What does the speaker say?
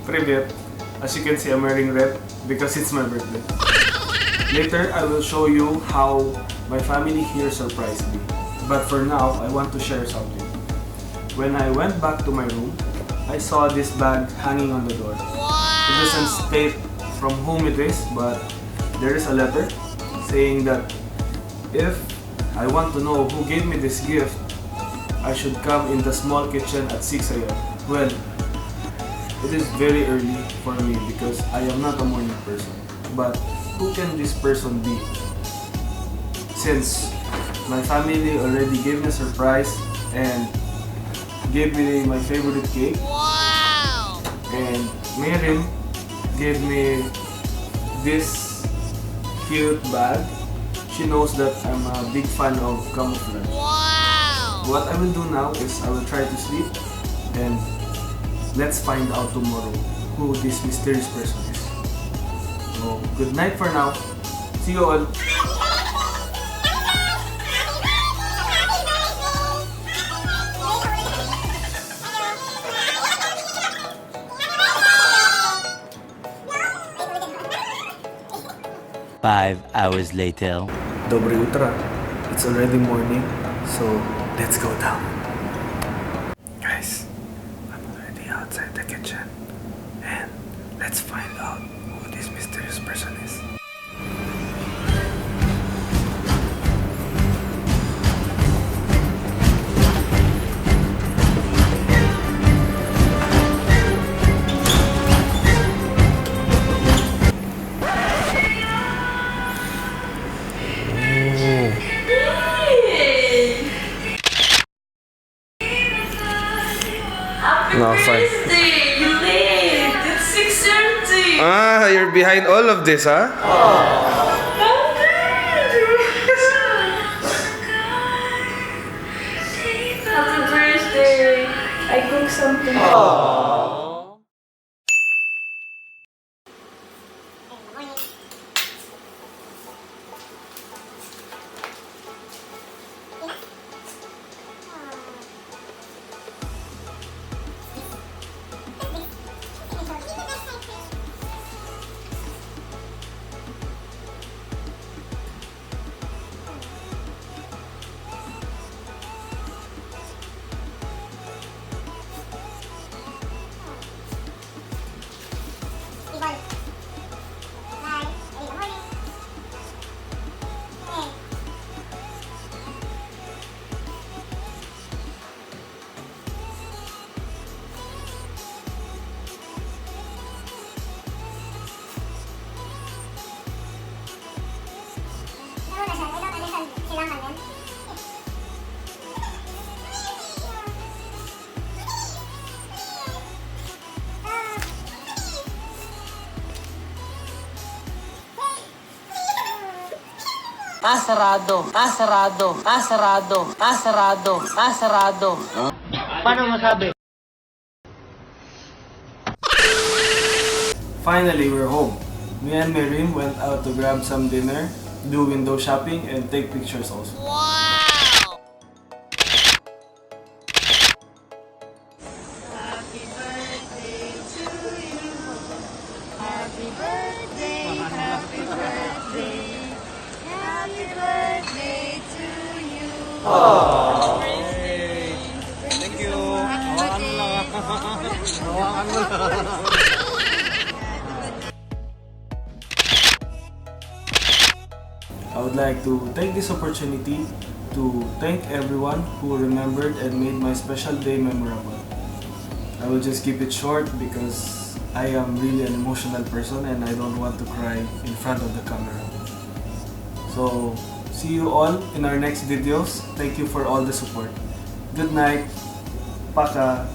Privyet. As you can see, I'm wearing red because it's my birthday. Later, I will show you how my family here surprised me. But for now, I want to share something. When I went back to my room, I saw this bag hanging on the door. It doesn't state from whom it is, but there is a letter saying that if I want to know who gave me this gift, I should come in the small kitchen at 6 AM. Well, it is very early for me because I am not a morning person. But who can this person be? Since my family already gave me a surprise and gave me my favorite cake. Wow! And Miriam gave me this cute bag. She knows that I'm a big fan of camouflage. Wow! What I will do now is I will try to sleep and let's find out tomorrow who this mysterious person is. So, good night for now. See you all. Five hours later. Dobry utro. It's already morning, so let's go down. Guys, I'm already outside the kitchen and let's find out who this mysterious person is. No, fine. You late. It's 6:30. Ah, you're behind all of this, huh? Happy birthday. I cooked something. Asarado. Paano masabi? Finally, we're home. Me and Miriam went out to grab some dinner, do window shopping, and take pictures also. Wow! Happy birthday to you. Happy birthday, happy birthday. Happy birthday to you. Thank you. Hawakan mo lang. Hawakan mo lang. I would like to take this opportunity to thank everyone who remembered and made my special day memorable. I will just keep it short because I am really an emotional person and I don't want to cry in front of the camera. So, see you all in our next videos. Thank you for all the support. Good night. Paka.